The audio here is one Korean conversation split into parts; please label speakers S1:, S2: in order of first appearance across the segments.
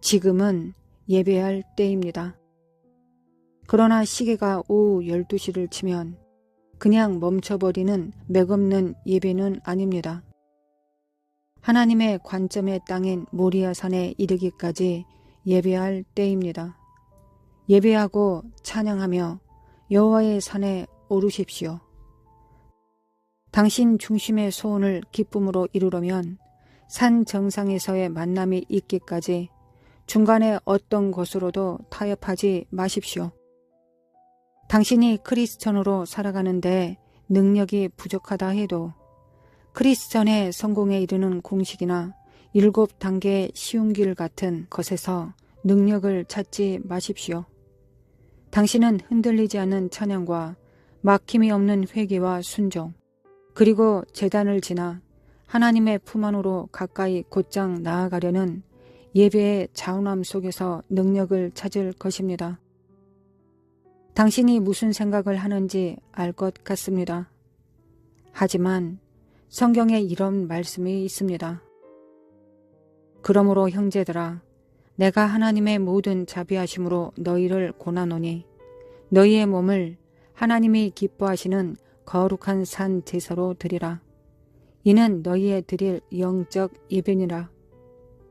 S1: 지금은 예배할 때입니다. 그러나 시계가 오후 12시를 치면 그냥 멈춰버리는 맥없는 예배는 아닙니다. 하나님의 관점의 땅인 모리아산에 이르기까지 예배할 때입니다. 예배하고 찬양하며 여호와의 산에 오르십시오. 당신 중심의 소원을 기쁨으로 이루려면 산 정상에서의 만남이 있기까지 중간에 어떤 것으로도 타협하지 마십시오. 당신이 크리스천으로 살아가는데 능력이 부족하다 해도 크리스천의 성공에 이르는 공식이나 7단계의 쉬운 길 같은 것에서 능력을 찾지 마십시오. 당신은 흔들리지 않는 찬양과 막힘이 없는 회개와 순종, 그리고 제단을 지나 하나님의 품 안으로 가까이 곧장 나아가려는 예배의 자운함 속에서 능력을 찾을 것입니다. 당신이 무슨 생각을 하는지 알 것 같습니다. 하지만 성경에 이런 말씀이 있습니다. 그러므로 형제들아, 내가 하나님의 모든 자비하심으로 너희를 고나노니 너희의 몸을 하나님이 기뻐하시는 거룩한 산 제사로 드리라. 이는 너희의 드릴 영적 예배니라.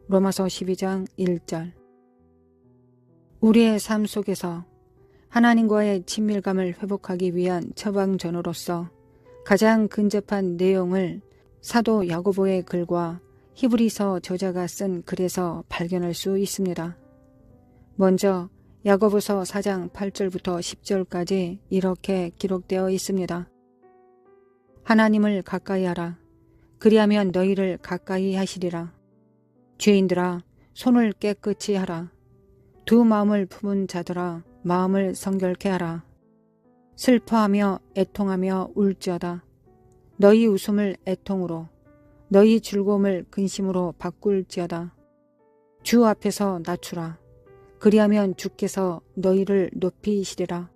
S1: 로마서 12장 1절. 우리의 삶 속에서 하나님과의 친밀감을 회복하기 위한 처방전으로서 가장 근접한 내용을 사도 야고보의 글과 히브리서 저자가 쓴 글에서 발견할 수 있습니다. 먼저 야고보서 4장 8절부터 10절까지 이렇게 기록되어 있습니다. 하나님을 가까이 하라. 그리하면 너희를 가까이 하시리라. 죄인들아, 손을 깨끗이 하라. 두 마음을 품은 자들아, 마음을 성결케 하라. 슬퍼하며 애통하며 울지어다. 너희 웃음을 애통으로, 너희 즐거움을 근심으로 바꿀지어다. 주 앞에서 낮추라. 그리하면 주께서 너희를 높이시리라.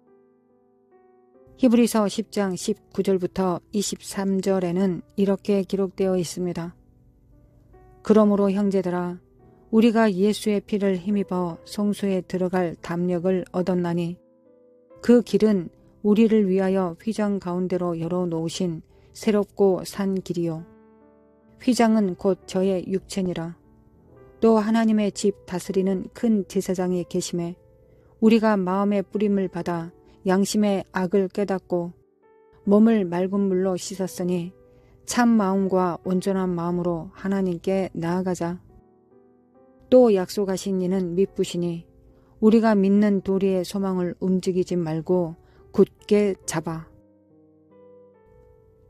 S1: 히브리서 10장 19절부터 23절에는 이렇게 기록되어 있습니다. 그러므로 형제들아, 우리가 예수의 피를 힘입어 성소에 들어갈 담력을 얻었나니 그 길은 우리를 위하여 휘장 가운데로 열어놓으신 새롭고 산 길이요. 휘장은 곧 저의 육체니라. 또 하나님의 집 다스리는 큰 제사장이 계심에 우리가 마음의 뿌림을 받아 양심의 악을 깨닫고 몸을 맑은 물로 씻었으니 참 마음과 온전한 마음으로 하나님께 나아가자. 또 약속하신 이는 미쁘시니 우리가 믿는 도리의 소망을 움직이지 말고 굳게 잡아.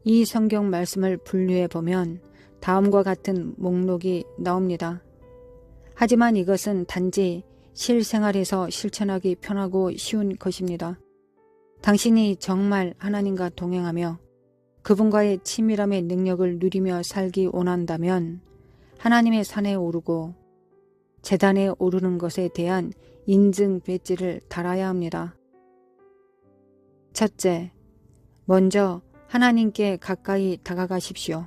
S1: 이 성경 말씀을 분류해 보면 다음과 같은 목록이 나옵니다. 하지만 이것은 단지 실생활에서 실천하기 편하고 쉬운 것입니다. 당신이 정말 하나님과 동행하며 그분과의 친밀함의 능력을 누리며 살기 원한다면 하나님의 산에 오르고 제단에 오르는 것에 대한 인증 배지를 달아야 합니다. 첫째, 먼저 하나님께 가까이 다가가십시오.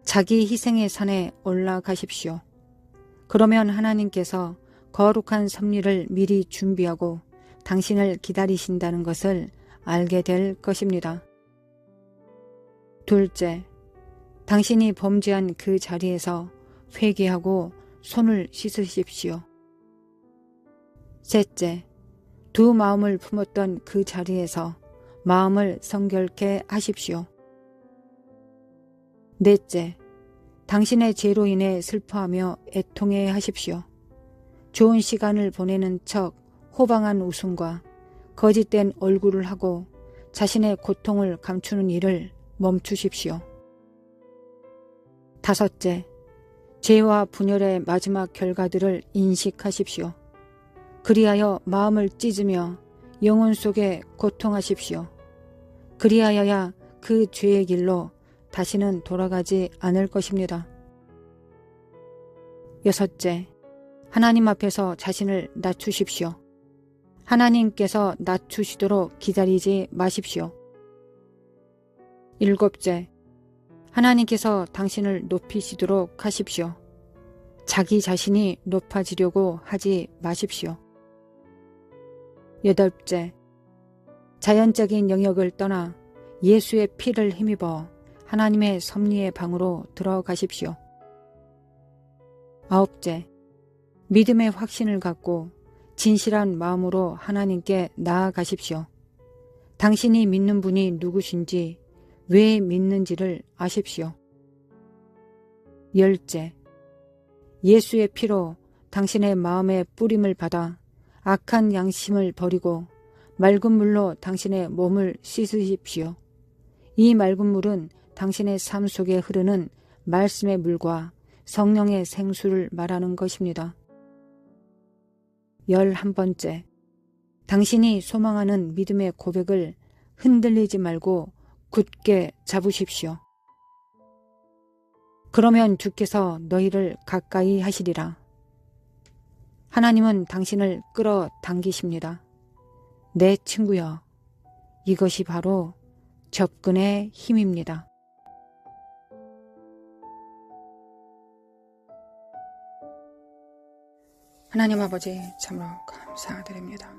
S1: 자기 희생의 산에 올라가십시오. 그러면 하나님께서 거룩한 섭리를 미리 준비하고 당신을 기다리신다는 것을 알게 될 것입니다. 둘째, 당신이 범죄한 그 자리에서 회개하고 손을 씻으십시오. 셋째, 두 마음을 품었던 그 자리에서 마음을 성결케 하십시오. 넷째, 당신의 죄로 인해 슬퍼하며 애통해 하십시오. 좋은 시간을 보내는 척 호방한 웃음과 거짓된 얼굴을 하고 자신의 고통을 감추는 일을 멈추십시오. 다섯째, 죄와 분열의 마지막 결과들을 인식하십시오. 그리하여 마음을 찢으며 영혼 속에 고통하십시오. 그리하여야 그 죄의 길로 다시는 돌아가지 않을 것입니다. 여섯째, 하나님 앞에서 자신을 낮추십시오. 하나님께서 낮추시도록 기다리지 마십시오. 7째, 하나님께서 당신을 높이시도록 하십시오. 자기 자신이 높아지려고 하지 마십시오. 8째, 자연적인 영역을 떠나 예수의 피를 힘입어 하나님의 섭리의 방으로 들어가십시오. 9째, 믿음의 확신을 갖고 진실한 마음으로 하나님께 나아가십시오. 당신이 믿는 분이 누구신지, 왜 믿는지를 아십시오. 10째, 예수의 피로 당신의 마음의 뿌림을 받아 악한 양심을 버리고 맑은 물로 당신의 몸을 씻으십시오. 이 맑은 물은 당신의 삶 속에 흐르는 말씀의 물과 성령의 생수를 말하는 것입니다. 11번째, 당신이 소망하는 믿음의 고백을 흔들리지 말고 굳게 잡으십시오. 그러면 주께서 너희를 가까이 하시리라. 하나님은 당신을 끌어당기십니다. 내 친구여, 이것이 바로 접근의 힘입니다. 하나님 아버지, 참으로 감사드립니다.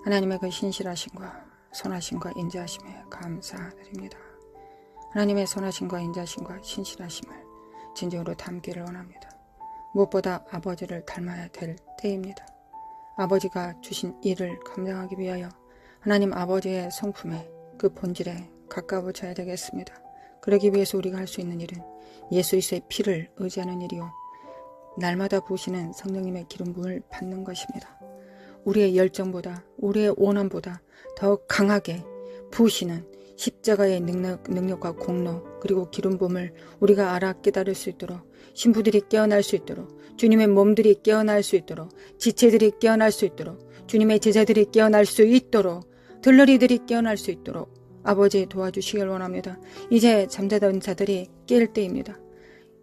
S1: 하나님의 그 신실하심과 선하심과 인자하심에 감사드립니다. 하나님의 선하심과 인자하심과 신실하심을 진정으로 담기를 원합니다. 무엇보다 아버지를 닮아야 될 때입니다. 아버지가 주신 일을 감당하기 위하여 하나님 아버지의 성품에, 그 본질에 가까워져야 되겠습니다. 그러기 위해서 우리가 할 수 있는 일은 예수 그리스도의 피를 의지하는 일이요, 날마다 부으시는 성령님의 기름 부음을 받는 것입니다. 우리의 열정보다, 우리의 원함보다 더 강하게 부으시는 십자가의 능력과 공로, 그리고 기름 부음을 우리가 알아 깨달을 수 있도록, 신부들이 깨어날 수 있도록, 주님의 몸들이 깨어날 수 있도록, 지체들이 깨어날 수 있도록, 주님의 제자들이 깨어날 수 있도록, 들러리들이 깨어날 수 있도록 아버지 도와주시길 원합니다. 이제 잠자던 자들이 깰 때입니다.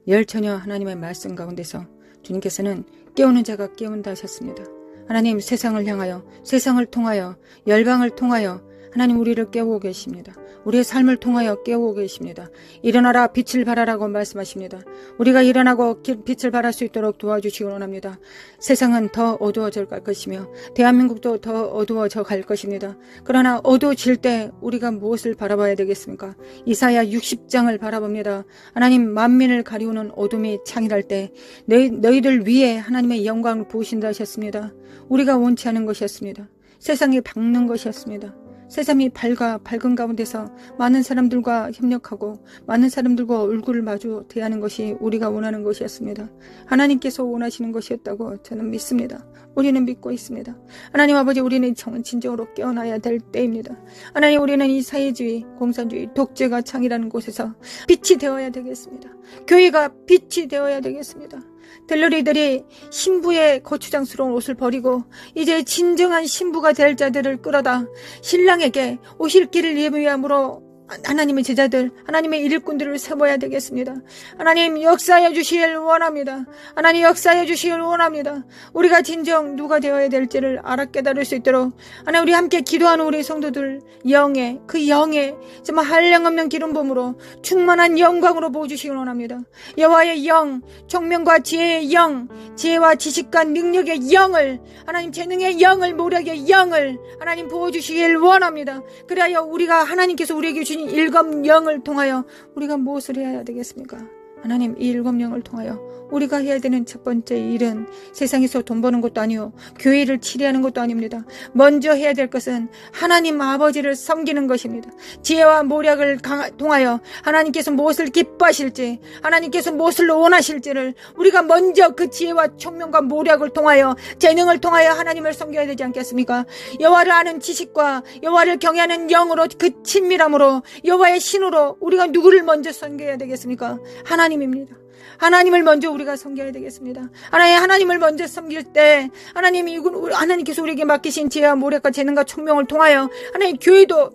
S1: 열처녀 하나님의 말씀 가운데서 주님께서는 깨우는 자가 깨운다 하셨습니다. 하나님, 세상을 향하여, 세상을 통하여, 열방을 통하여 하나님 우리를 깨우고 계십니다. 우리의 삶을 통하여 깨우고 계십니다. 일어나라, 빛을 발하라고 말씀하십니다. 우리가 일어나고 빛을 발할 수 있도록 도와주시기 원합니다. 세상은 더 어두워져 갈 것이며 대한민국도 더 어두워져 갈 것입니다. 그러나 어두워질 때 우리가 무엇을 바라봐야 되겠습니까? 이사야 60장을 바라봅니다. 하나님, 만민을 가리우는 어둠이 창일할 때 너희들 위에 하나님의 영광을 부으신다 하셨습니다. 우리가 원치 않은 것이었습니다. 세상이 밝는 것이었습니다. 세상이 밝은 가운데서 많은 사람들과 협력하고 많은 사람들과 얼굴을 마주 대하는 것이 우리가 원하는 것이었습니다. 하나님께서 원하시는 것이었다고 저는 믿습니다. 우리는 믿고 있습니다. 하나님 아버지, 우리는 진정으로 깨어나야 될 때입니다. 하나님, 우리는 이 사회주의, 공산주의, 독재가 창이라는 곳에서 빛이 되어야 되겠습니다. 교회가 빛이 되어야 되겠습니다. 들러리들이 신부의 거추장스러운 옷을 버리고 이제 진정한 신부가 될 자들을 끌어다 신랑에게 오실 길을 예비함으로 하나님의 제자들, 하나님의 일꾼들을 세워야 되겠습니다. 하나님, 역사해 주시길 원합니다. 하나님, 역사해 주시길 원합니다. 우리가 진정 누가 되어야 될지를 알아 깨달을 수 있도록 하나님, 우리 함께 기도하는 우리 성도들 영의, 그 영의 정말 한량없는 기름 부음으로 충만한 영광으로 부어주시길 원합니다. 여호와의 영, 총명과 지혜의 영, 지혜와 지식과 능력의 영을, 하나님 재능의 영을, 모략의 영을 하나님 부어주시길 원합니다. 그래야 우리가 하나님께서 우리에게 주신 일곱 영을 통하여 우리가 무엇을 해야 되겠습니까? 하나님, 이 일곱 영을 통하여 우리가 해야 되는 첫 번째 일은 세상에서 돈 버는 것도 아니요, 교회를 치리하는 것도 아닙니다. 먼저 해야 될 것은 하나님 아버지를 섬기는 것입니다. 지혜와 모략을 통하여 하나님께서 무엇을 기뻐하실지, 하나님께서 무엇을 원하실지를 우리가 먼저 그 지혜와 총명과 모략을 통하여, 재능을 통하여 하나님을 섬겨야 되지 않겠습니까? 여호와를 아는 지식과 여호와를 경외하는 영으로, 그 친밀함으로, 여호와의 신으로 우리가 누구를 먼저 섬겨야 되겠습니까? 하나님입니다. 하나님을 먼저 우리가 섬겨야 되겠습니다. 하나님을 먼저 섬길 때 하나님께서 우리에게 맡기신 지혜와 모략과 재능과 총명을 통하여 하나님, 교회도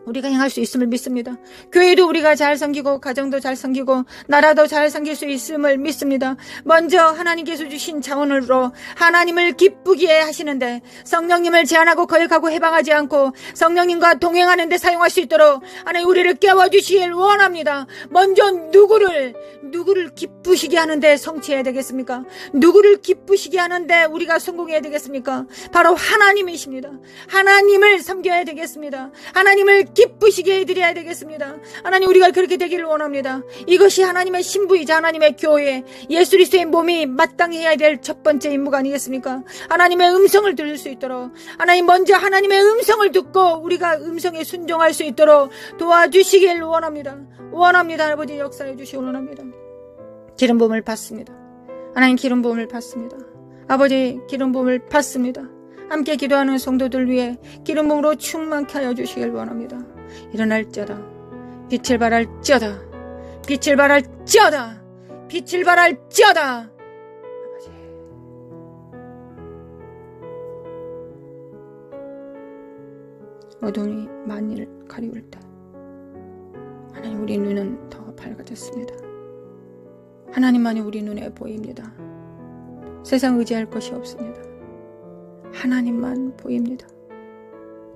S1: 우리가 행할 수 있음을 믿습니다. 교회도 우리가 잘 섬기고 가정도 잘 섬기고 나라도 잘 섬길 수 있음을 믿습니다. 먼저 하나님께서 주신 자원으로 하나님을 기쁘게 하시는데 성령님을 제한하고 거역하고 해방하지 않고 성령님과 동행하는 데 사용할 수 있도록 하나님 우리를 깨워주시길 원합니다. 먼저 누구를 기쁘시게 하는데 성취해야 되겠습니까? 누구를 기쁘시게 하는데 우리가 성공해야 되겠습니까? 바로 하나님이십니다. 하나님을 섬겨야 되겠습니다. 하나님을 기쁘시게 해드려야 되겠습니다. 하나님 우리가 그렇게 되기를 원합니다. 이것이 하나님의 신부이자 하나님의 교회 예수 그리스도의 몸이 마땅히 해야 될 첫 번째 임무가 아니겠습니까? 하나님의 음성을 들을 수 있도록 하나님 먼저 하나님의 음성을 듣고 우리가 음성에 순종할 수 있도록 도와주시길 원합니다. 아버지 역사해 주시기 원합니다. 기름 부음을 받습니다. 하나님 기름 부음을 받습니다. 아버지 기름 부음을 받습니다. 함께 기도하는 성도들 위해 기름 부음으로 충만케 하여 주시길 원합니다. 일어날지어다 빛을 발할지어다 빛을 발할지어다 빛을 발할지어다. 아버지 어둠이 만일 가리울 때 하나님 우리 눈은 더 밝아졌습니다. 하나님만이 우리 눈에 보입니다. 세상 의지할 것이 없습니다. 하나님만 보입니다.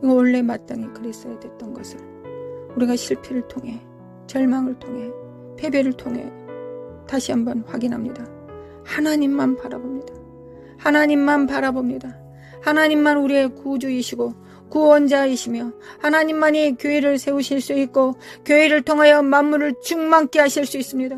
S1: 이거 원래 마땅히 그랬어야 됐던 것을 우리가 실패를 통해 절망을 통해 패배를 통해 다시 한번 확인합니다. 하나님만 바라봅니다. 하나님만 바라봅니다. 하나님만 우리의 구주이시고 구원자이시며 하나님만이 교회를 세우실 수 있고 교회를 통하여 만물을 충만케 하실 수 있습니다.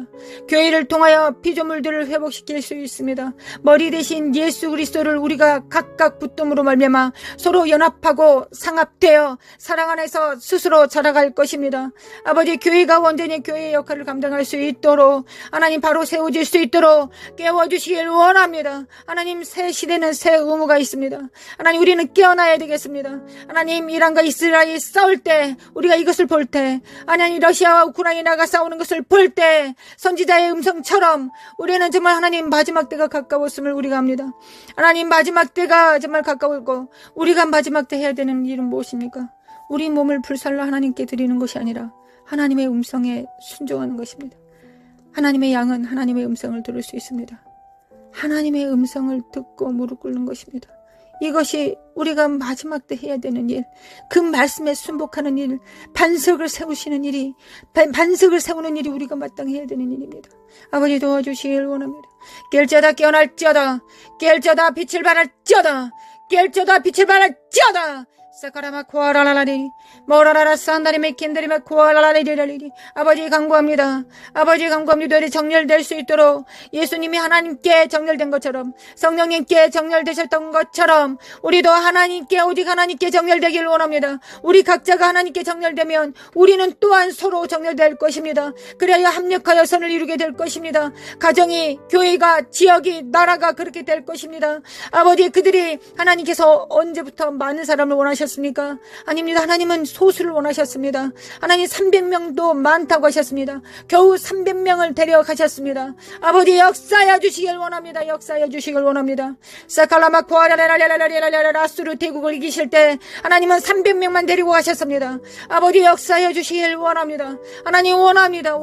S1: 교회를 통하여 피조물들을 회복시킬 수 있습니다. 머리 대신 예수 그리스도를 우리가 각각 붙듦으로 말미암아 서로 연합하고 상합되어 사랑 안에서 스스로 자라갈 것입니다. 아버지 교회가 온전히 교회의 역할을 감당할 수 있도록 하나님 바로 세워질 수 있도록 깨워주시길 원합니다. 하나님 새 시대는 새 의무가 있습니다. 하나님 우리는 깨어나야 되겠습니다. 하나님 이란과 이스라엘이 싸울 때 우리가 이것을 볼 때 하나님 러시아와 우크라이나가 싸우는 것을 볼 때 선지자의 음성처럼 우리는 정말 하나님 마지막 때가 가까웠음을 우리가 압니다. 하나님 마지막 때가 정말 가까웠고 우리가 마지막 때 해야 되는 일은 무엇입니까? 우리 몸을 불살라 하나님께 드리는 것이 아니라 하나님의 음성에 순종하는 것입니다. 하나님의 양은 하나님의 음성을 들을 수 있습니다. 하나님의 음성을 듣고 무릎 꿇는 것입니다. 이것이 우리가 마지막 때 해야 되는 일, 그 말씀에 순복하는 일, 반석을 세우시는 일이, 반석을 세우는 일이 우리가 마땅히 해야 되는 일입니다. 아버지 도와주시길 원합니다. 깰지어다 깨어날지어다 깰지어다 빛을 발할지어다 깰지어다 빛을 발할지어다 사카라마 코아라라라리 모라라라 산다리메 킨다리메 코아라라리리라리리. 아버지 간구합니다. 아버지 간구합니다. 우리 정렬될 수 있도록 예수님이 하나님께 정렬된 것처럼 성령님께 정렬되셨던 것처럼 우리도 하나님께 오직 하나님께 정렬되길 원합니다. 우리 각자가 하나님께 정렬되면 우리는 또한 서로 정렬될 것입니다. 그래야 합력하여 선을 이루게 될 것입니다. 가정이 교회가 지역이 나라가 그렇게 될 것입니다. 아버지 그들이 하나님께서 언제부터 많은 사람을 원하셨습니까? 아닙니다. 하나님은 소수를 원하셨습니다. 하나님 300명도 많다고 하셨습니다. 겨우 300명을 데려가셨습니다. 아버지 역사해 주시길 원합니다. 역사해 주시길 원합니다. 사칼라마코아라라라라라라라라스루 대국을 이기실 때 하나님은 300명만 데리고 가셨습니다. 아버지 역사해 주시길 원합니다. 하나님 원합니다.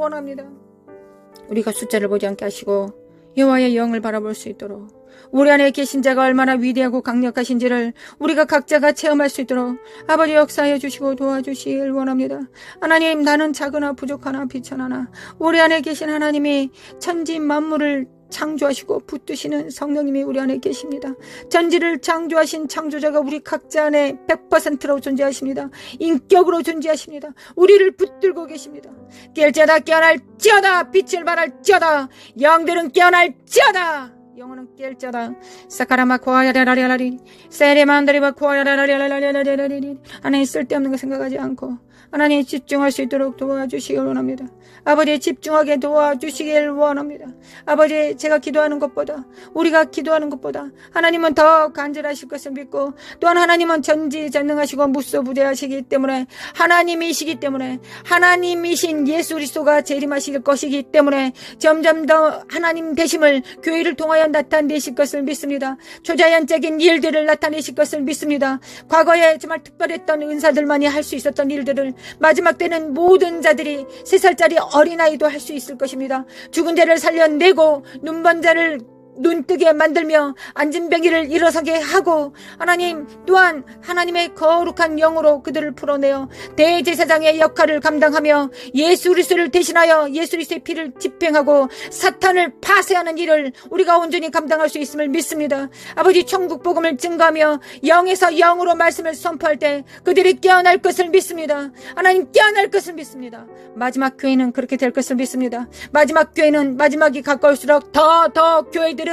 S1: 우리가 숫자를 보지 않게 하시고 여호와의 영을 바라볼 수 있도록 우리 안에 계신 자가 얼마나 위대하고 강력하신지를 우리가 각자가 체험할 수 있도록 아버지 역사해 주시고 도와주시길 원합니다. 하나님 나는 작으나 부족하나 비천하나 우리 안에 계신 하나님이 천지 만물을 창조하시고 붙드시는 성령님이 우리 안에 계십니다. 전지를 창조하신 창조자가 우리 각자 안에 100%로 존재하십니다. 인격으로 존재하십니다. 우리를 붙들고 계십니다. 깰지어다 깨어날지어다 빛을 발할지어다 영들은 깨어날지어다 영혼은 깰지어다 사카라마 코아야라라라리 세레만다리바 코아야라라라라라라라리. 하나님 쓸데없는 거 생각하지 않고 하나님 집중할 수 있도록 도와주시길 원합니다. 아버지 집중하게 도와주시길 원합니다. 아버지 제가 기도하는 것보다 우리가 기도하는 것보다 하나님은 더 간절하실 것을 믿고 또한 하나님은 전지전능하시고 무소부재하시기 때문에 하나님이시기 때문에 하나님이신 예수 그리스도가 재림하실 것이기 때문에 점점 더 하나님 되심을 교회를 통하여 나타내실 것을 믿습니다. 초자연적인 일들을 나타내실 것을 믿습니다. 과거에 정말 특별했던 은사들만이 할 수 있었던 일들을 일을 마지막 때는 모든 자들이 3살짜리 어린아이도 할 수 있을 것입니다. 죽은 자를 살려내고 눈먼 자를 눈뜨게 만들며 안진뱅이를 일어서게 하고 하나님 또한 하나님의 거룩한 영으로 그들을 풀어내어 대제사장의 역할을 감당하며 예수 그리스도를 대신하여 예수 그리스도의 피를 집행하고 사탄을 파쇄하는 일을 우리가 온전히 감당할 수 있음을 믿습니다. 아버지 천국 복음을 증거하며 영에서 영으로 말씀을 선포할 때 그들이 깨어날 것을 믿습니다. 하나님 깨어날 것을 믿습니다. 마지막 교회는 그렇게 될 것을 믿습니다. 마지막 교회는 마지막이 가까울수록 더 교회들은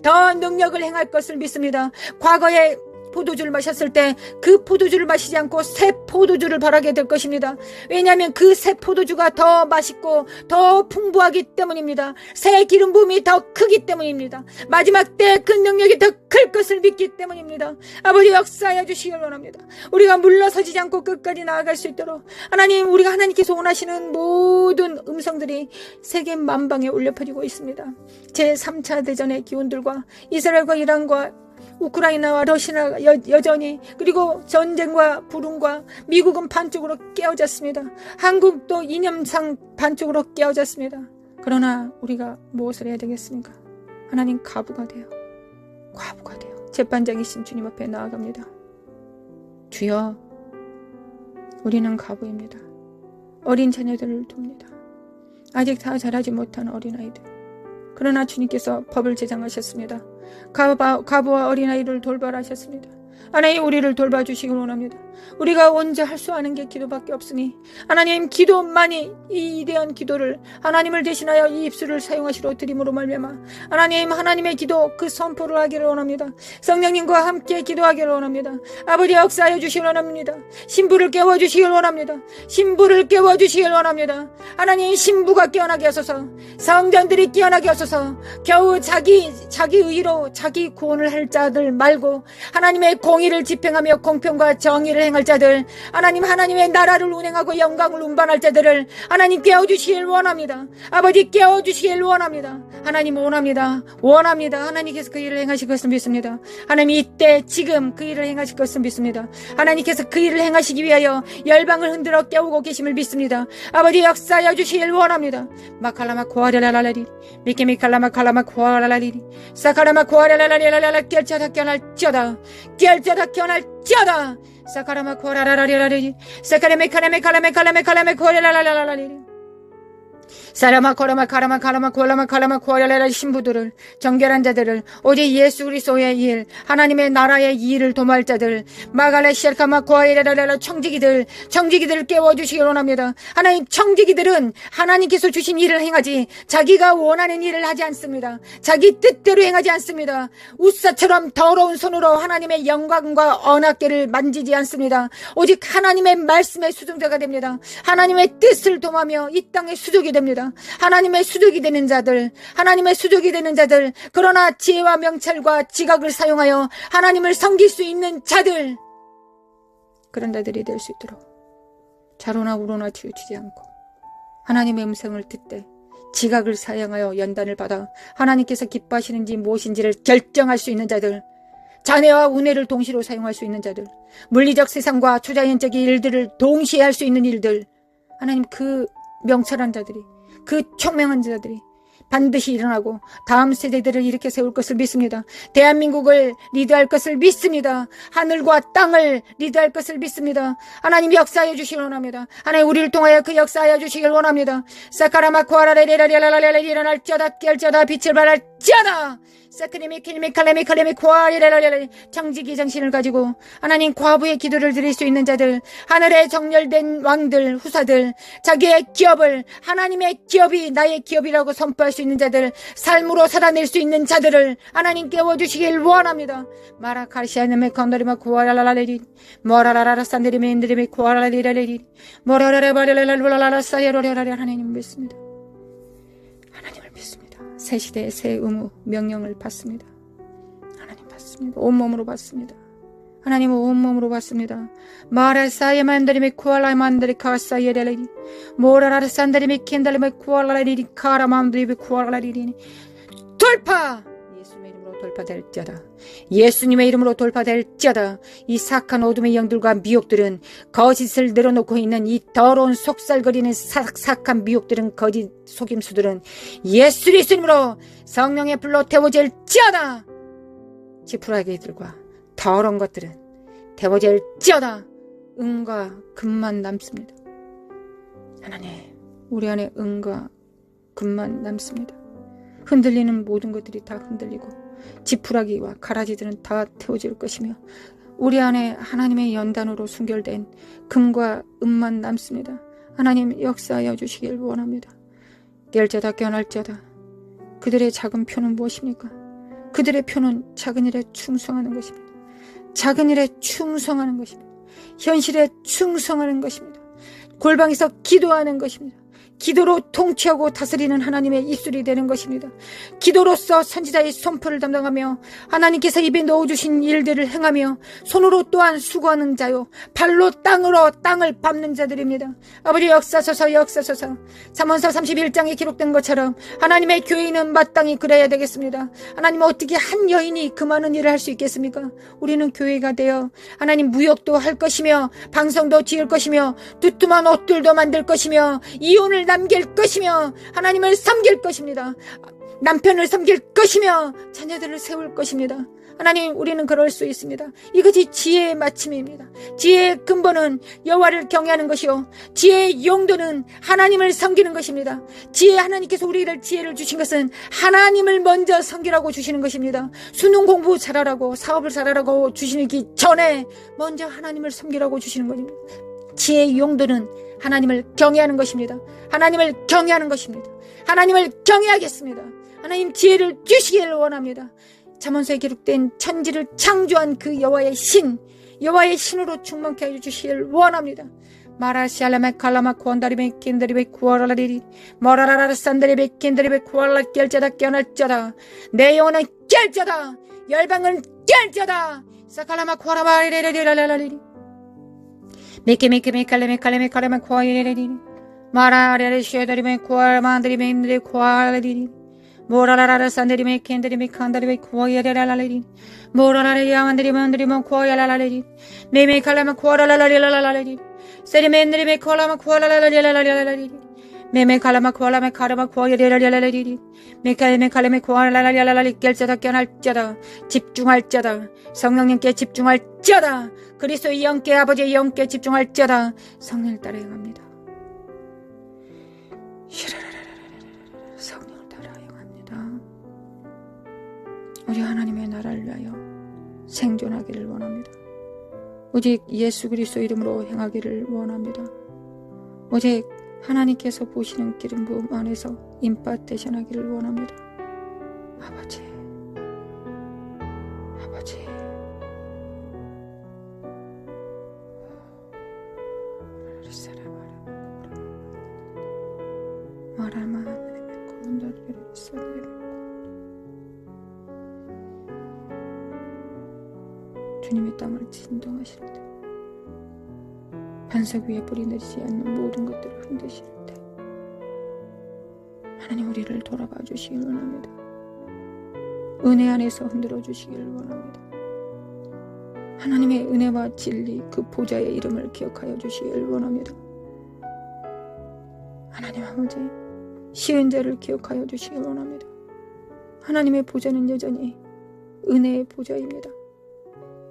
S1: 더 능력을 행할 것을 믿습니다. 과거에 포도주를 마셨을 때 그 포도주를 마시지 않고 새 포도주를 바라게 될 것입니다. 왜냐하면 그 새 포도주가 더 맛있고 더 풍부하기 때문입니다. 새 기름 부음이 더 크기 때문입니다. 마지막 때 그 능력이 더 클 것을 믿기 때문입니다. 아버지 역사하여 주시길 원합니다. 우리가 물러서지 않고 끝까지 나아갈 수 있도록 하나님, 우리가 하나님께서 원하시는 모든 음성들이 세계 만방에 울려 퍼지고 있습니다. 제3차 대전의 기운들과 이스라엘과 이란과 우크라이나와 러시아가 여전히, 그리고 전쟁과 불운과 미국은 반쪽으로 깨어졌습니다. 한국도 이념상 반쪽으로 깨어졌습니다. 그러나 우리가 무엇을 해야 되겠습니까? 하나님, 과부가 돼요. 재판장이신 주님 앞에 나아갑니다. 주여, 우리는 과부입니다. 어린 자녀들을 둡니다. 아직 다 자라지 못한 어린아이들. 그러나 주님께서 법을 제정하셨습니다. 과부와 어린아이를 돌봐하셨습니다. 하나님, 우리를 돌봐주시길 원합니다. 우리가 혼자 할 수 아는 게 기도밖에 없으니 하나님, 기도만이 이 위대한 기도를 하나님을 대신하여 이 입술을 사용하시러 드림으로 말미암아 하나님, 하나님의 기도 그 선포를 하기를 원합니다. 성령님과 함께 기도하기를 원합니다. 아버지 역사하여 주시길 원합니다. 신부를 깨워주시길 원합니다. 신부를 깨워주시길 원합니다. 하나님, 신부가 깨어나게 하소서. 성전들이 깨어나게 하소서. 겨우 자기 의로 자기 구원을 할 자들 말고 하나님의 공의를 집행하며 공평과 정의를 행할 자들, 하나님의 나라를 운행하고 영광을 운반할 자들을 하나님 깨워주시길 원합니다. 아버지 깨워주시길 원합니다. 하나님 원합니다. 하나님께서 그 일을 행하실 것을 믿습니다. 하나님, 이때 지금 그 일을 행하실 것을 믿습니다. 하나님께서 그 일을 행하시기 위하여 열방을 흔들어 깨우고 계심을 믿습니다. 아버지 역사하여 주시길 원합니다. 마칼라마 코아레라라라리 미케미칼라마 칼라마 코아라라리 사카라마 코아레라라리라라 결자다 깨어날지어다 사카라마 코아라라라리라리 사카레메카레메칼라메칼라메칼라메 코아레라라라라리 사라마 코라마 카라마 콜라마 코아라라 신부들을, 정결한 자들을, 오직 예수 그리스도의 일, 하나님의 나라의 일을 도모할 자들, 마갈레 시알카마 코아라라라 청지기들을 깨워주시기 원합니다. 하나님, 청지기들은 하나님께서 주신 일을 행하지 자기가 원하는 일을 하지 않습니다. 자기 뜻대로 행하지 않습니다. 우사처럼 더러운 손으로 하나님의 영광과 언약궤를 만지지 않습니다. 오직 하나님의 말씀의 수종자가 됩니다. 하나님의 뜻을 도모하며 이 땅의 수족이 됩니다. 하나님의 수족이 되는 자들, 그러나 지혜와 명찰과 지각을 사용하여 하나님을 섬길 수 있는 자들, 그런 자들이 될 수 있도록 좌로나 우로나 치우치지 않고 하나님의 음성을 듣되 지각을 사용하여 연단을 받아 하나님께서 기뻐하시는지 무엇인지를 결정할 수 있는 자들, 자네와 운해를 동시로 사용할 수 있는 자들, 물리적 세상과 초자연적인 일들을 동시에 할 수 있는 일들, 하나님, 그 명철한 자들이, 그 총명한 자들이 반드시 일어나고 다음 세대들을 일으켜 세울 것을 믿습니다. 대한민국을 리드할 것을 믿습니다. 하늘과 땅을 리드할 것을 믿습니다. 하나님 역사하여 주시길 원합니다. 하나님, 우리를 통하여 그 역사하여 주시길 원합니다. 사카라마 코아라레레라레라레레 일어날지어다 깨울지어다 빛을 발할지어다 사크리미키미칼레미칼레미 코아리레라레레 정직이 정신을 가지고 하나님, 과부의 기도를 드릴 수 있는 자들, 하늘에 정렬된 왕들, 후사들, 자기의 기업을 하나님의 기업이 나의 기업이라고 선포할 수 있는 자들, 삶으로 살아낼 수 있는 자들을 하나님 깨워주시길 원합니다. 마라카시아네메 컨더리마 코아라라레리 모라라라 산데리메 인드리메 코아라리라레리 모라라라바레라라라라 사이로레라레 하나님 믿습니다. 하나님을 믿습니다. 새 시대의 새 의무 명령을 받습니다. 하나님 받습니다. 온몸으로 받습니다. 하나님은 온몸으로 받습니다. 마라사이에 만다리메 코알라에 만다리 카사이에 레레리 모라라라 산다리메 켄달리메 코알라리리 카라맘드리베 코알라리리 돌파! 예수의 이름으로 돌파될지어다. 예수님의 이름으로 돌파될지어다. 이 사악한 어둠의 영들과 미혹들은, 거짓을 늘어놓고 있는 이 더러운 속살거리는 사악한 미혹들은, 거짓 속임수들은 예수 그리스도로 성령의 불로 태워질지어다. 지푸라기들과 더러운 것들은 태워질지어다. 은과 금만 남습니다. 하나님, 우리 안에 은과 금만 남습니다. 흔들리는 모든 것들이 다 흔들리고 지푸라기와 가라지들은 다 태워질 것이며, 우리 안에 하나님의 연단으로 순결된 금과 은만 남습니다. 하나님, 역사하여 주시길 원합니다. 깰자다 깨어날자다. 그들의 작은 표는 무엇입니까? 그들의 표는 작은 일에 충성하는 것입니다. 작은 일에 충성하는 것입니다. 현실에 충성하는 것입니다. 골방에서 기도하는 것입니다. 기도로 통치하고 다스리는 하나님의 입술이 되는 것입니다. 기도로서 선지자의 선포를 담당하며 하나님께서 입에 넣어주신 일들을 행하며 손으로 또한 수고하는 자요, 발로 땅을 밟는 자들입니다. 아버지, 역사소서 역사소서. 잠언서 31장에 기록된 것처럼 하나님의 교회는 마땅히 그래야 되겠습니다. 하나님, 어떻게 한 여인이 그 많은 일을 할 수 있겠습니까? 우리는 교회가 되어 하나님 무역도 할 것이며 방송도 지을 것이며 두툼한 옷들도 만들 것이며 이혼을 남길 것이며 하나님을 섬길 것입니다. 남편을 섬길 것이며 자녀들을 세울 것입니다. 하나님, 우리는 그럴 수 있습니다. 이것이 지혜의 마침입니다. 지혜의 근본은 여호와를 경외하는 것이요, 지혜의 용도는 하나님을 섬기는 것입니다. 하나님께서 우리를 지혜를 주신 것은 하나님을 먼저 섬기라고 주시는 것입니다. 수능 공부 잘하라고, 사업을 잘하라고 주시기 전에 먼저 하나님을 섬기라고 주시는 것입니다. 지혜의 용도는 하나님을 경외하는 것입니다. 하나님을 경외하는 것입니다. 하나님을 경외하겠습니다. 하나님, 지혜를 주시기를 원합니다. 잠언서에 기록된 천지를 창조한 그 여호와의 신으로 충만케 해주시기를 원합니다. 마라시알라메 칼라마 쿠안다리메 킨다리베 쿠아라라리리 머라라라 산다리베 킨다리베 쿠아라 깰자다 깨어날자다. 내 영혼은 깰자다. 열방은 깰자다. 사칼라마 쿠아라바리레레레라라리리 메케메칼레메칼레메칼레메 쿠아이레레리리 마라레레 쉐다리메 쿠아만다리메 임드레 쿠아라리리 모라라라 산다리메 켄다리메 칸다리베 쿠아이레라라리리 모라라라 야만다리메 안다리메 쿠아야라라리리 메메칼라마 쿠아라라라리라라리리 세리메 콜라마 쿠아라라라리라라리리 메메칼라마 쿠아라메 카라마 쿠아이레라라리리 메칼메 쿠아라라리라라리 깰자다 깨어날자다. 집중할자다. 성령님께 집중할자다. 그리스도의 영께, 아버지의 영께 집중할자다. 성령을 따라 행합니다. 성령을 따라 행합니다. 우리 하나님의 나라를 위하여 생존하기를 원합니다. 오직 예수 그리스도 이름으로 행하기를 원합니다. 오직 하나님께서 보시는 기름 부음 안에서 임파테이션 하기를 원합니다. 아버지, 주님의 땅을 진동하실 때, 반석 위에 뿌리 내리지 않는 모든 것들을 흔드실 때, 하나님, 우리를 돌아봐 주시길 원합니다. 은혜 안에서 흔들어 주시길 원합니다. 하나님의 은혜와 진리, 그 보좌의 이름을 기억하여 주시길 원합니다. 하나님 아버지, 시은 자를 기억하여 주시길 원합니다. 하나님의 보좌는 여전히 은혜의 보좌입니다.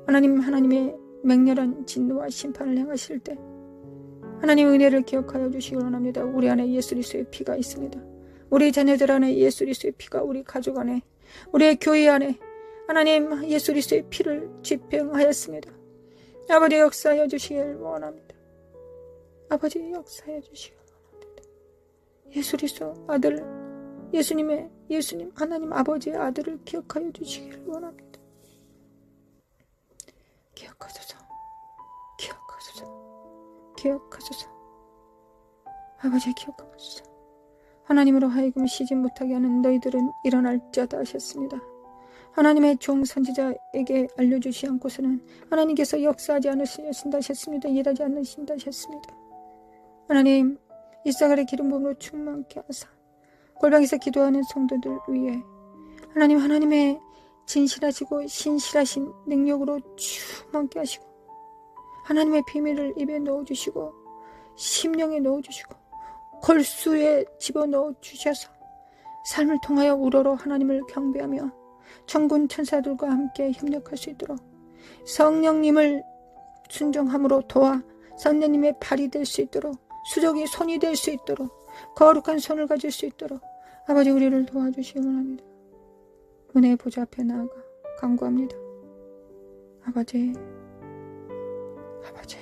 S1: 하나님의 맹렬한 진노와 심판을 행하실 때 하나님 은혜를 기억하여 주시기 원합니다. 우리 안에 예수 그리스도의 피가 있습니다. 우리 자녀들 안에 예수 그리스도의 피가, 우리 가족 안에, 우리의 교회 안에 하나님 예수 그리스도의 피를 집행하였습니다. 아버지, 역사하여 주시길 원합니다. 아버지, 역사하여 주시길 원합니다. 예수 그리스도 아들, 예수님 하나님 아버지의 아들을 기억하여 주시길 원합니다. 기억하소서. 아버지, 기억하소서. 하나님으로 하여금 쉬지 못하게 하는 너희들은 일어날 자다 하셨습니다. 하나님의 종 선지자에게 알려주시 않고서는 하나님께서 역사하지 않으신다 하셨습니다. 일하지 않으신다 하셨습니다. 하나님, 이사갈의 기름 부음으로 충만케 하사 골방에서 기도하는 성도들 위해 하나님의 진실하시고 신실하신 능력으로 충만케 하시고 하나님의 비밀을 입에 넣어주시고 심령에 넣어주시고 골수에 집어넣어 주셔서 삶을 통하여 우러러 하나님을 경배하며 천군 천사들과 함께 협력할 수 있도록 성령님을 순종함으로 도와 성령님의 발이 될 수 있도록 수족이 손이 될 수 있도록 거룩한 손을 가질 수 있도록 아버지 우리를 도와주시기 원합니다. 은혜의 보좌 앞에 나아가 간구합니다. 아버지 아버지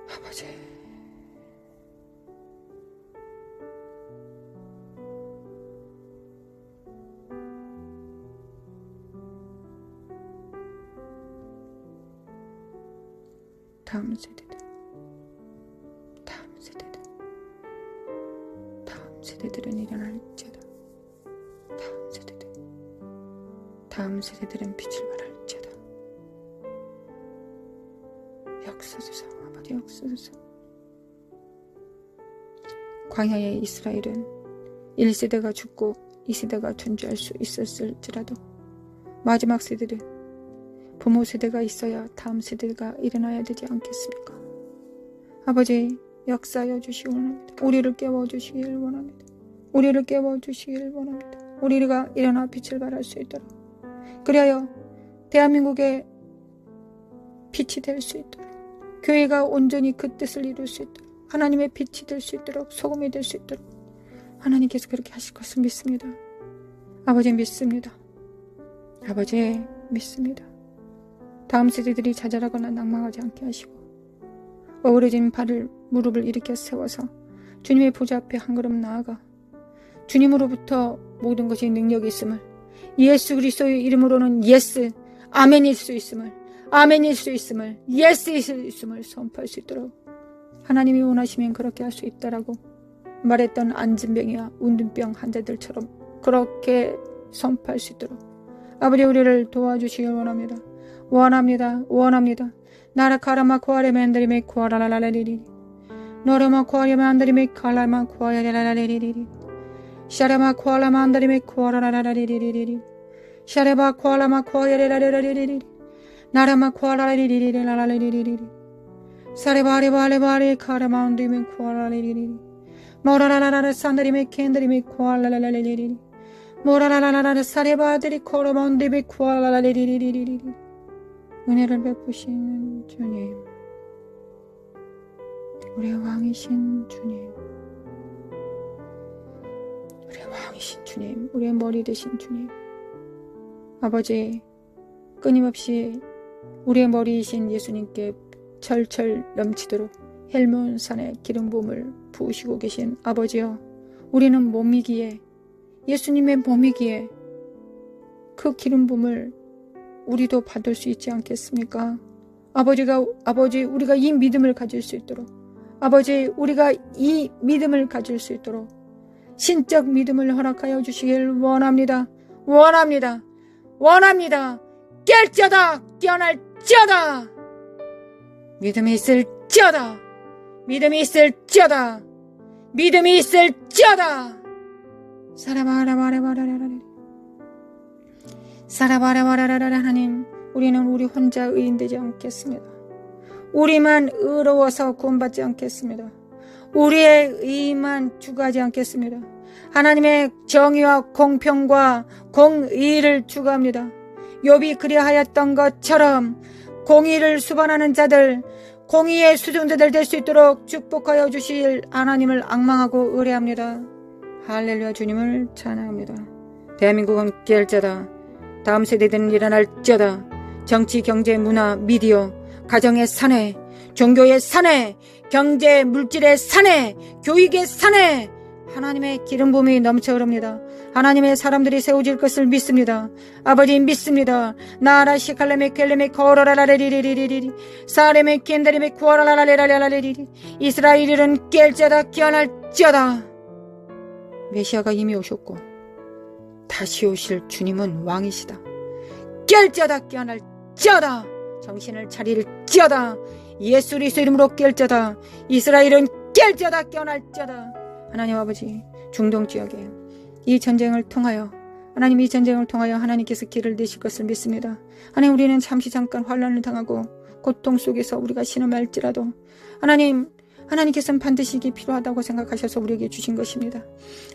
S1: 아버지 다음 세대들은 일어날지어다. 다음 세대들은 빛을 발할지어다. 역사소서 아버지 역사소서. 광야의 이스라엘은 1세대가 죽고 2세대가 존재할 수 있었을지라도 마지막 세대는 부모 세대가 있어야 다음 세대가 일어나야 되지 않겠습니까? 아버지 역사하여 주시기 원합니다. 우리를 깨워주시길 원합니다. 우리를 깨워주시길 원합니다. 우리가 일어나 빛을 발할 수 있도록 그리하여 대한민국의 빛이 될 수 있도록 교회가 온전히 그 뜻을 이룰 수 있도록 하나님의 빛이 될 수 있도록 소금이 될 수 있도록 하나님께서 그렇게 하실 것을 믿습니다. 아버지 믿습니다. 아버지 믿습니다. 다음 세대들이 자잘하거나 낭망하지 않게 하시고 어우러진 무릎을 일으켜 세워서 주님의 보좌 앞에 한 걸음 나아가 주님으로부터 모든 것이 능력이 있음을 예수 그리스도의 이름으로는 예스 아멘일 수 있음을 아멘일 수 있음을 예스일 수 있음을 선포할 수 있도록 하나님이 원하시면 그렇게 할 수 있다라고 말했던 안진병이와 운둔병 환자들처럼 그렇게 선포할 수 있도록 아버지 우리를 도와주시길 원합니다. 원합니다. 나라 카라마 코아레 맨드리메 코아라라라리리 노르마 코아레 만드리메 칼라마 코아라라라리리 샤레마 코알라 만드리메 코아라라라리리리 샤레바 코알라마 코아레라라리리리 나라마 코아라리리리라라리리리 사레바레바레바레 카라마운드리메 코아라리리리 모라라라라 산드리메 캔드리메 코알라라리리리 모라라라라 사레바들이 코라마운드리메 코알라라리리리리 은혜를 베푸시는 주님, 우리의 왕이신 주님, 우리의 왕이신 주님, 우리의 머리 되신 주님, 아버지 끊임없이 우리의 머리이신 예수님께 철철 넘치도록 헬몬산의 기름 부음을 부으시고 계신 아버지여, 우리는 몸이기에 예수님의 몸이기에 그 기름 부음을 우리도 받을 수 있지 않겠습니까? 아버지 우리가 이 믿음을 가질 수 있도록 아버지 우리가 이 믿음을 가질 수 있도록 신적 믿음을 허락하여 주시길 원합니다. 깰지어다 깨어날지어다 믿음이 있을지어다 사라바라바라라라 하나님, 우리는 우리 혼자 의인되지 않겠습니다. 우리만 의로워서 구원받지 않겠습니다. 우리의 의만 추구하지 않겠습니다. 하나님의 정의와 공평과 공의를 추구합니다. 욥이 그리하였던 것처럼 공의를 수반하는 자들, 공의의 수종자들 될 수 있도록 축복하여 주실 하나님을 앙망하고 의뢰합니다. 할렐루야. 주님을 찬양합니다. 대한민국은 깰자다. 다음 세대들은 일어날지어다. 정치, 경제, 문화, 미디어, 가정의 사내, 종교의 사내, 경제, 물질의 사내, 교육의 사내, 하나님의 기름 부음이 넘쳐 흐릅니다. 하나님의 사람들이 세워질 것을 믿습니다. 아버지 믿습니다. 나라 시칼레메 켈레메 코라라라레리리리리 사레메 켄다리메 코라라라레라레리리 이스라엘은 깰지어다 깨어날지어다. 메시아가 이미 오셨고 다시 오실 주님은 왕이시다. 깰지어다 깨어날지어다. 정신을 차릴지어다. 예수 그리스도 이름으로 깰지어다. 이스라엘은 깰지어다 깨어날지어다. 하나님 아버지, 중동 지역에 이 전쟁을 통하여 하나님 이 전쟁을 통하여 하나님께서 길을 내실 것을 믿습니다. 하나님 우리는 잠시 잠깐 환난을 당하고 고통 속에서 우리가 신음할지라도 하나님께서는 반드시 이게 필요하다고 생각하셔서 우리에게 주신 것입니다.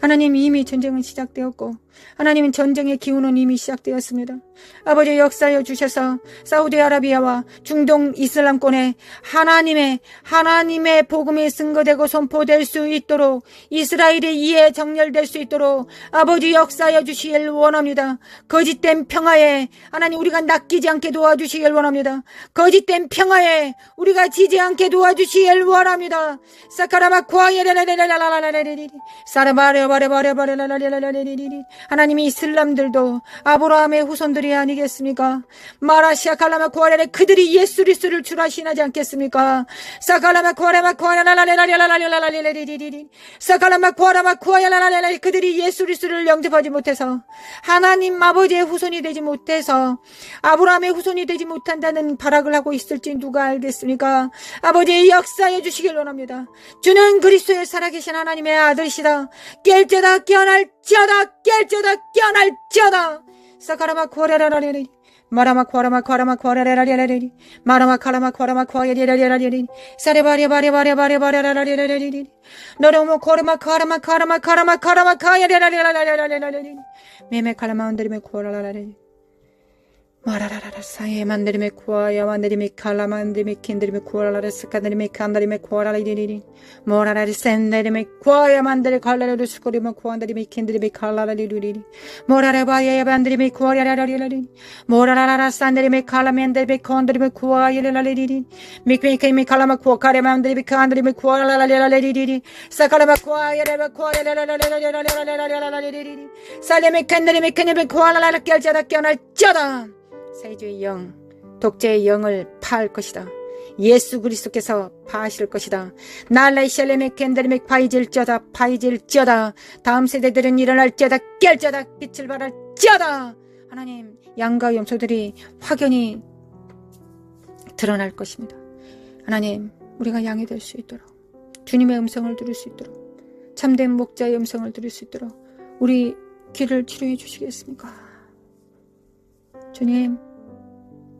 S1: 하나님 이미 전쟁은 시작되었고 하나님은 전쟁의 기운은 이미 시작되었습니다. 아버지 역사여 주셔서 사우디아라비아와 중동 이슬람권에 하나님의 복음이 증거되고 선포될 수 있도록 이스라엘의 이해 정렬될 수 있도록 아버지 역사여 주시길 원합니다. 거짓된 평화에 하나님 우리가 낚이지 않게 도와주시길 원합니다. 거짓된 평화에 우리가 지지 않게 도와주시길 원합니다. 사카라마 쿠아예레레레레레레레레레레 사라바레바레바레바레라레레레레레레 하나님이 이슬람들도 아브라함의 후손들이 아니겠습니까? 마라시아 칼라마 쿠아레레 그들이 예수 그리스도를 주라시나지 않겠습니까? 사칼라마 쿠아레마 쿠아레라레라레라레라레레레레레 사칼라마 쿠아라마 쿠아야라레레 그들이 예수 그리스도를 영접하지 못해서 하나님 아버지의 후손이 되지 못해서 아브라함의 후손이 되지 못한다는 발악을 하고 있을지 누가 알겠습니까? 아버지의 역사해 주시길 원합니다. 주는 그리스도의 살아계신 하나님의 아들이시다. 깰지어다 깨어날지어다 깰지어다 깨어날지어다 사카라마 쿠아레라레레 마라마 쿠아라마 쿠아라마 쿠아레라레레레 마라마 카라마 쿠아라마 쿠아레라레레레 사레바레바레바레바레바레라레레레 너로모 코르마 카라마 카라마 카라마 카라마 카야레라레라레라레레 메메 칼라마 언드리메 쿠아라라레 마라라라라 사예 만드리메 쿠아야 만드리메 칼라 만드리메 킨드리메 쿠아라라 스카드리메 칸다리메 쿠아라리리리 모라라리 센데리메 쿠아야 만드리 칼라라리 스코리메 쿠안다리메 킨드리메 칼라라리리리 모라라바야 만드리메 쿠아라라리리리 모라라라라 산데리메 칼라 만드리메 콘드리메 쿠아야라리리리 미크미케미 칼라마 쿠아카레 만드리메 칸드리메 쿠아라라리리리 사카라마 쿠아야레바 쿠아야라라라라라라라라라라리리 살레메 칸드리메 칸드리메 쿠아라라라 깰자다 깨어날자다 세주의 영, 독재의 영을 파할 것이다. 예수 그리스도께서 파하실 것이다. 날라이 샬레메 캔드리메 파이질지어다. 다음 세대들은 일어날지어다. 깰지어다. 빛을 발할지어다. 하나님 양과 염소들이 확연히 드러날 것입니다. 하나님 우리가 양이 될 수 있도록 주님의 음성을 들을 수 있도록 참된 목자의 음성을 들을 수 있도록 우리 귀를 치료해 주시겠습니까? 주님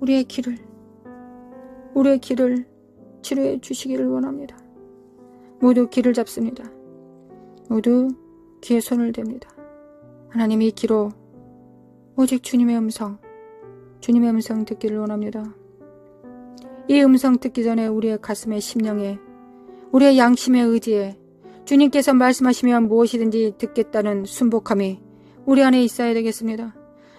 S1: 우리의 귀를 치료해 주시기를 원합니다. 모두 귀를 잡습니다. 모두 귀에 손을 댑니다. 하나님 이 귀로 오직 주님의 음성 듣기를 원합니다. 이 음성 듣기 전에 우리의 가슴에 심령에 우리의 양심의 의지에 주님께서 말씀하시면 무엇이든지 듣겠다는 순복함이 우리 안에 있어야 되겠습니다.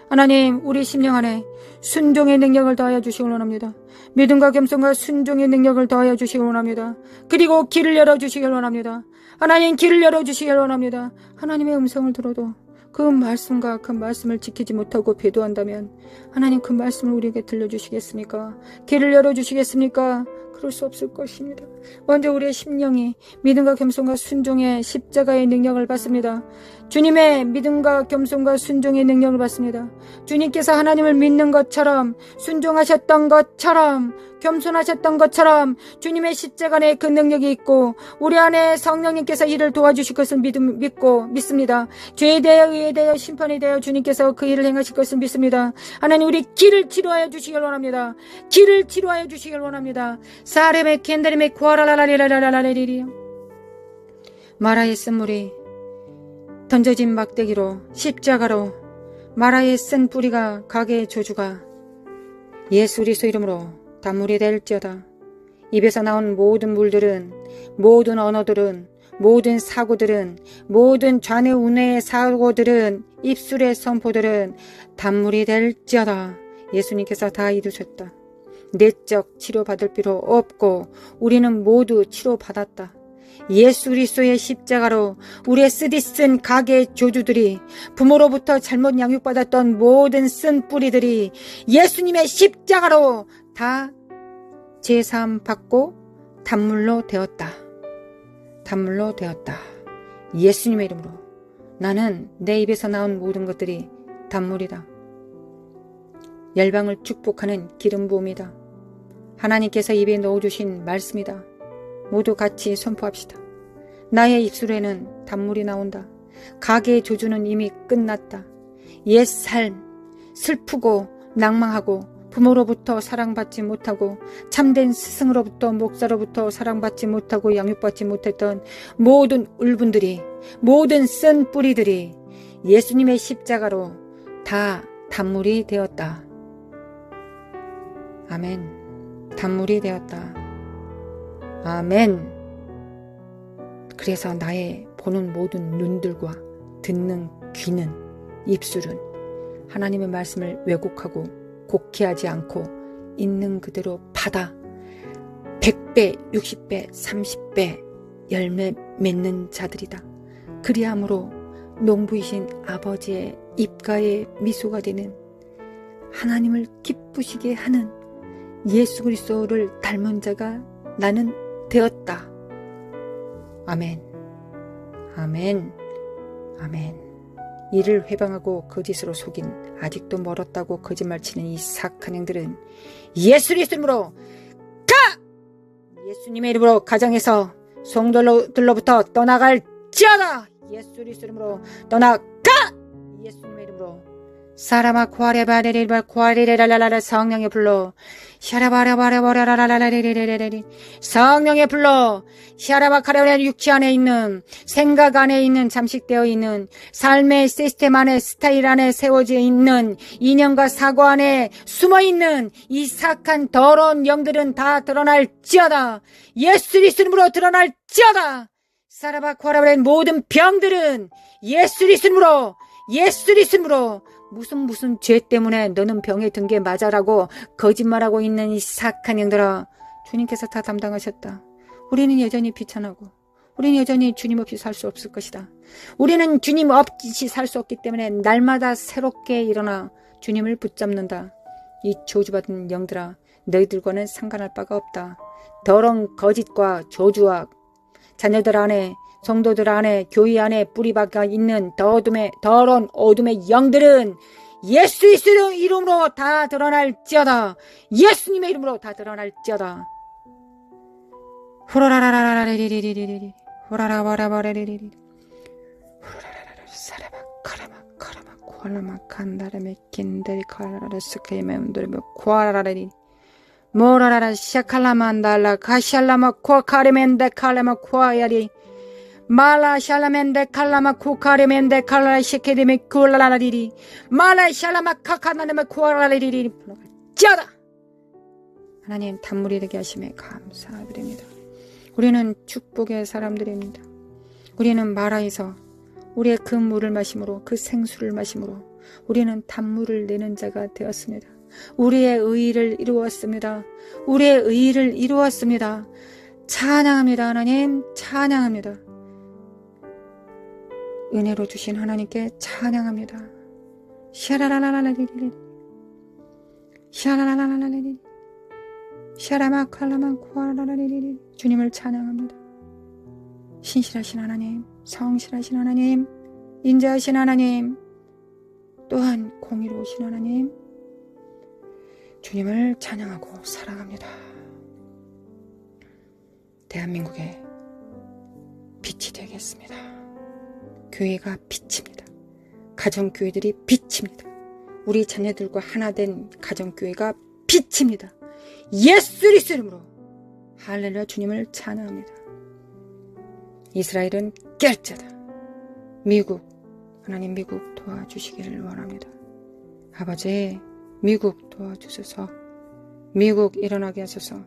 S1: 하나님 우리 심령 안에 순종의 능력을 더하여 주시기 원합니다. 믿음과 겸손과 순종의 능력을 더하여 주시기 원합니다. 그리고 길을 열어주시기 원합니다. 하나님 길을 열어주시기 원합니다. 하나님의 음성을 들어도 그 말씀과 그 말씀을 지키지 못하고 배도한다면 하나님 그 말씀을 우리에게 들려주시겠습니까? 길을 열어주시겠습니까? 그럴 수 없을 것입니다. 먼저 우리의 심령이 믿음과 겸손과 순종의 십자가의 능력을 받습니다. 주님의 믿음과 겸손과 순종의 능력을 받습니다. 주님께서 하나님을 믿는 것처럼 순종하셨던 것처럼 겸손하셨던 것처럼 주님의 십자가 안에 그 능력이 있고 우리 안에 성령님께서 이를 도와주실 것을 믿습니다. 죄에 대하여 의에 대하여 심판에 대하여 주님께서 그 일을 행하실 것을 믿습니다. 하나님 우리 길을 치료하여 주시길 원합니다. 길을 치료하여 주시길 원합니다. 사레메 켄다리메 쿠아라라라라라라라리리 마라의 쓴물이 던져진 막대기로 십자가로 마라의 쓴 뿌리가 가게의 저주가 예수 그리스도 이름으로 단물이 될지어다. 입에서 나온 모든 물들은 모든 언어들은 모든 사고들은 모든 좌뇌 우뇌의 사고들은 입술의 선포들은 단물이 될지어다. 예수님께서 다 이루셨다. 내적 치료받을 필요 없고 우리는 모두 치료받았다. 예수 그리스도의 십자가로 우리의 쓰디쓴 가게의 조주들이 부모로부터 잘못 양육받았던 모든 쓴 뿌리들이 예수님의 십자가로 다 제사함 받고 단물로 되었다. 단물로 되었다. 예수님의 이름으로 나는 내 입에서 나온 모든 것들이 단물이다. 열방을 축복하는 기름 부음이다. 하나님께서 입에 넣어주신 말씀이다. 모두 같이 선포합시다. 나의 입술에는 단물이 나온다. 가게의 조주는 이미 끝났다. 옛 삶, 슬프고 낭망하고 부모로부터 사랑받지 못하고 참된 스승으로부터 목사로부터 사랑받지 못하고 양육받지 못했던 모든 울분들이, 모든 쓴 뿌리들이 예수님의 십자가로 다 단물이 되었다. 아멘. 단물이 되었다. 아멘. 그래서 나의 보는 모든 눈들과 듣는 귀는, 입술은 하나님의 말씀을 왜곡하고 곡해하지 않고 있는 그대로 받아 100배, 60배, 30배 열매 맺는 자들이다. 그리함으로 농부이신 아버지의 입가에 미소가 되는, 하나님을 기쁘시게 하는 예수 그리스도를 닮은 자가 나는 되었다. 아멘. 아멘. 아멘. 이를 회방하고 거짓으로 속인, 아직도 멀었다고 거짓말치는 이 사악한 행들은 예수의 이름으로 가! 예수님의 이름으로 가정에서 성도들로부터 떠나갈지어다. 예수의 이름으로 떠나가! 예수님의 이름으로 사라마 쿠아레바레리바 쿠아레레라라라 성령의 불로 샤라바라바라바라라라라레레레레레 성령의 불로 샤라바카레레 육체 안에 있는, 생각 안에 있는, 잠식되어 있는 삶의 시스템 안에, 스타일 안에 세워져 있는, 이념과 사고 안에 숨어있는 이 사악한 더러운 영들은 다 드러날지어다. 예수 이름으로 드러날지어다. 사라바 쿠아레바레 모든 병들은 예수 이름으로, 예수 이름으로, 무슨 죄 때문에 너는 병에 든 게 맞아라고 거짓말하고 있는 이 사악한 영들아, 주님께서 다 담당하셨다. 우리는 여전히 비천하고, 우리는 여전히 주님 없이 살 수 없을 것이다. 우리는 주님 없이 살 수 없기 때문에 날마다 새롭게 일어나 주님을 붙잡는다. 이 저주받은 영들아, 너희들과는 상관할 바가 없다. 더러운 거짓과 저주와 자녀들 안에, 성도들 안에, 교회 안에 뿌리박아 있는 더러운 어둠의 영들은 예수 이름으로 다 드러날지어다. 예수님의 이름으로 다 드러날지어다. 후라라라라라리리리리리 후라라바라바라리리리 후라라라라 사라바 카라마 카라마 쿠알라마 칸다라메 킨데리 카라라 스케이메 운드르메 쿠아라라리 모라라라 샤칼라만달라 카샬라마 쿠아카리멘데 칼라마 쿠아야리 말라 샬라멘데 칼라마 쿠카리멘데 칼라 시케데메 쿠알라라리리 말라 샬라마 카카나메 쿠알라리리리 짜다. 하나님 단물이 되게 하심에 감사드립니다. 우리는 축복의 사람들입니다. 우리는 마라에서 우리의 그 물을 마심으로, 그 생수를 마심으로 우리는 단물을 내는 자가 되었습니다. 우리의 의의를 이루었습니다. 우리의 의의를 이루었습니다. 찬양합니다. 하나님 찬양합니다. 은혜로 주신 하나님께 찬양합니다. 샤라라라라리리 샤라라라라리리 샤라마칼라만 쿠아라라리리 주님을 찬양합니다. 신실하신 하나님, 성실하신 하나님, 인자하신 하나님, 또한 공의로우신 하나님, 주님을 찬양하고 사랑합니다. 대한민국의 빛이 되겠습니다. 교회가 빛입니다. 가정교회들이 빛입니다. 우리 자녀들과 하나 된 가정교회가 빛입니다. 예수 그리스도 이름으로 할렐루야. 주님을 찬양합니다. 이스라엘은 깰자다. 미국, 하나님 미국 도와주시기를 원합니다. 아버지, 미국 도와주소서. 미국 일어나게 하소서.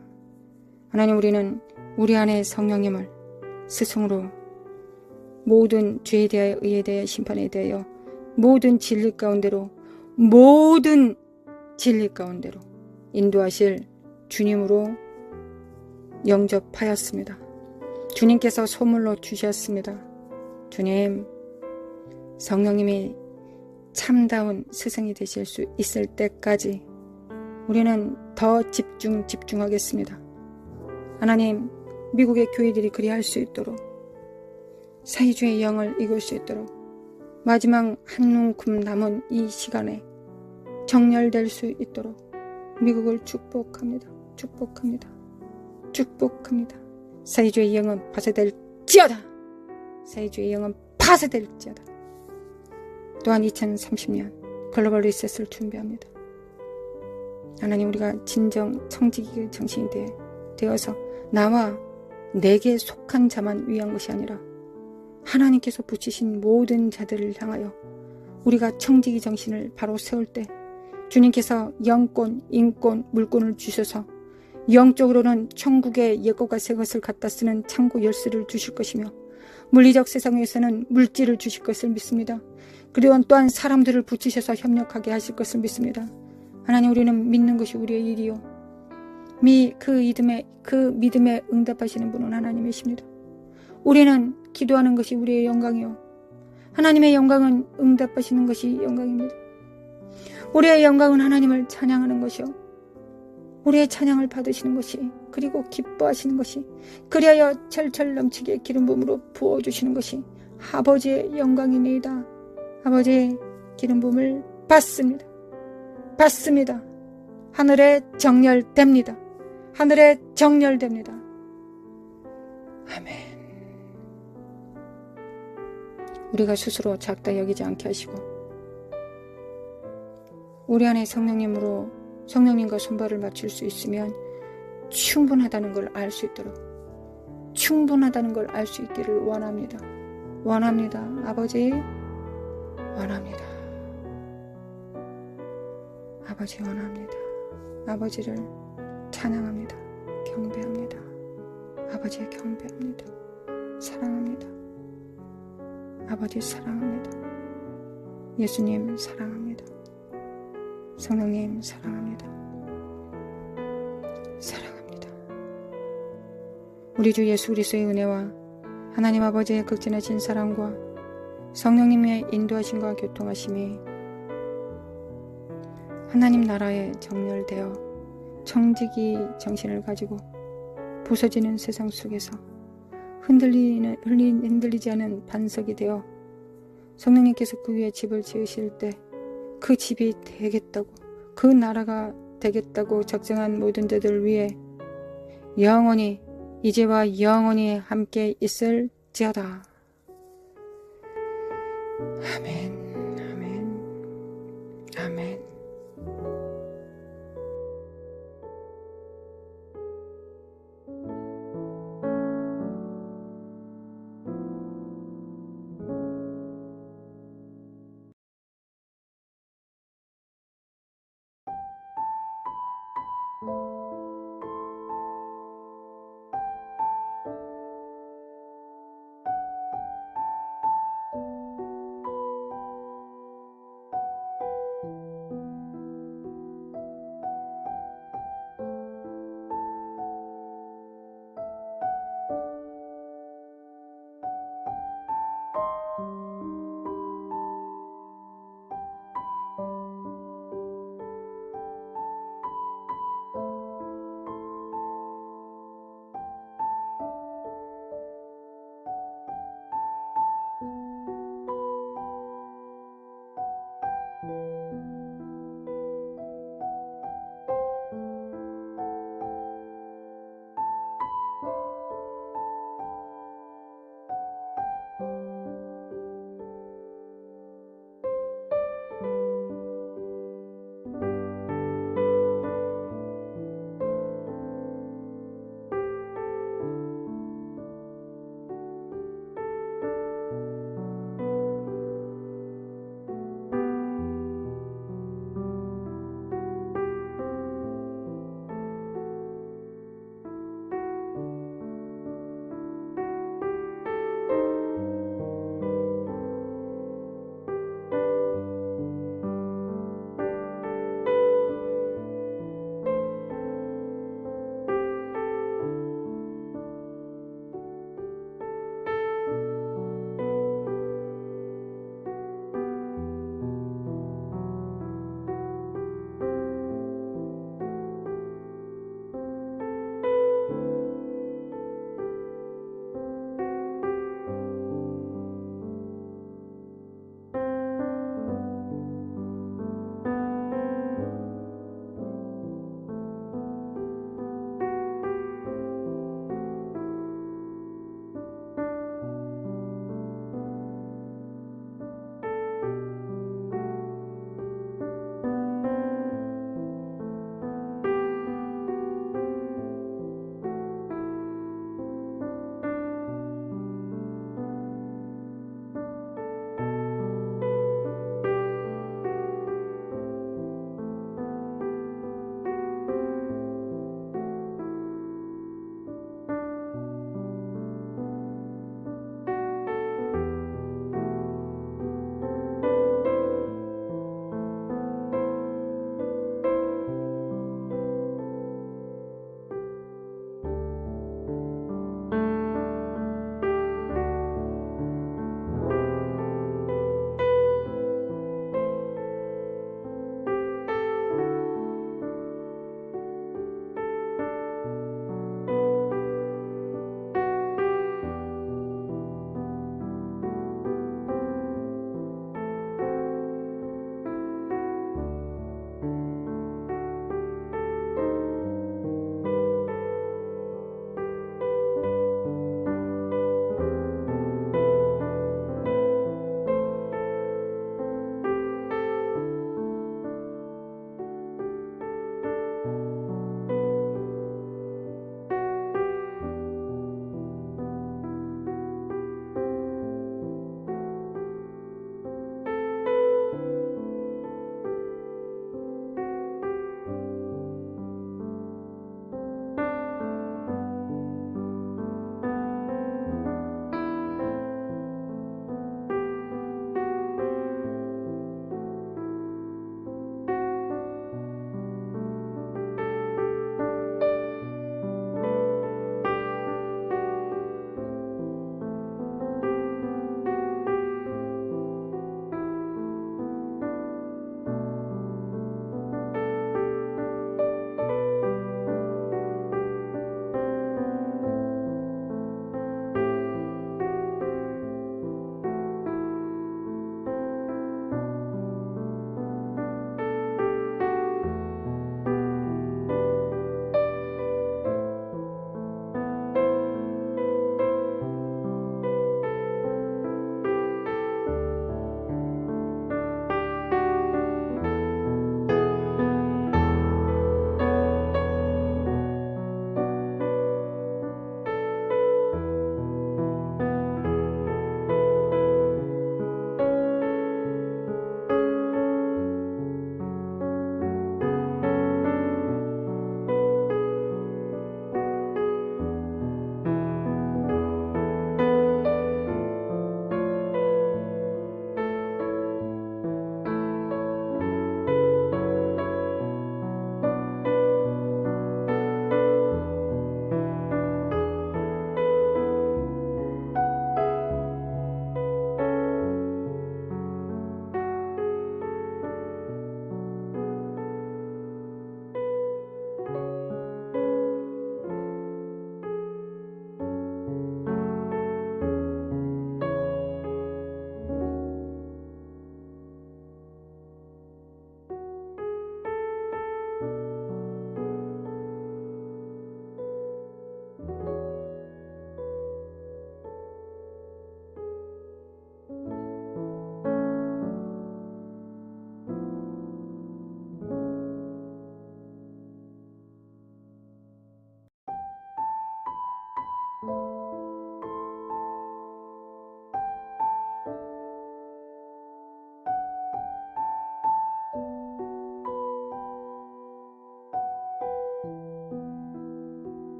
S1: 하나님, 우리는 우리 안에 성령님을 스승으로 모든 죄에 대하여, 의에 대하여, 심판에 대하여 모든 진리 가운데로, 모든 진리 가운데로 인도하실 주님으로 영접하였습니다. 주님께서 소물로 주셨습니다. 주님, 성령님이 참다운 스승이 되실 수 있을 때까지 우리는 더 집중하겠습니다. 하나님, 미국의 교회들이 그리할 수 있도록, 사회주의 영을 이길 수 있도록, 마지막 한 움큼 남은 이 시간에 정렬될 수 있도록 미국을 축복합니다. 축복합니다. 축복합니다. 사회주의 영은 파쇄될지어다. 사회주의 영은 파쇄될지어다. 또한 2030년 글로벌 리셋을 준비합니다. 하나님, 우리가 진정 청지기 정신이 되어서 나와 내게 속한 자만 위한 것이 아니라 하나님께서 붙이신 모든 자들을 향하여 우리가 청지기 정신을 바로 세울 때 주님께서 영권, 인권, 물권을 주셔서 영적으로는 천국의 옛것과 새것을 갖다 쓰는 창고 열쇠를 주실 것이며 물리적 세상에서는 물질을 주실 것을 믿습니다. 그리고 또한 사람들을 붙이셔서 협력하게 하실 것을 믿습니다. 하나님, 우리는 믿는 것이 우리의 일이요, 그 믿음에 응답하시는 분은 하나님이십니다. 우리는 기도하는 것이 우리의 영광이요, 하나님의 영광은 응답하시는 것이 영광입니다. 우리의 영광은 하나님을 찬양하는 것이요, 우리의 찬양을 받으시는 것이, 그리고 기뻐하시는 것이, 그리하여 철철 넘치게 기름 부음으로 부어주시는 것이 아버지의 영광이니이다. 아버지의 기름 부음을 받습니다. 하늘에 정렬됩니다. 하늘에 정렬됩니다. 아멘. 우리가 스스로 작다 여기지 않게 하시고 우리 안에 성령님과 손발을 맞출 수 있으면 충분하다는 걸 알 수 있도록, 충분하다는 걸 알 수 있기를 원합니다. 아버지, 원합니다. 아버지, 원합니다. 아버지를 찬양합니다. 경배합니다. 아버지 경배합니다. 사랑합니다. 아버지 사랑합니다. 예수님 사랑합니다. 성령님 사랑합니다. 사랑합니다. 우리 주 예수 그리스도의 은혜와 하나님 아버지의 극진하신 사랑과 성령님의 인도하심과 교통하심이 하나님 나라에 정렬되어 청지기 정신을 가지고 부서지는 세상 속에서 흔들리지 않은 반석이 되어 성령님께서 그 위에 집을 지으실 때 그 집이 되겠다고, 그 나라가 되겠다고 작정한 모든 자들 위해 영원히, 이제와 영원히 함께 있을지어다. 아멘, 아멘, 아멘.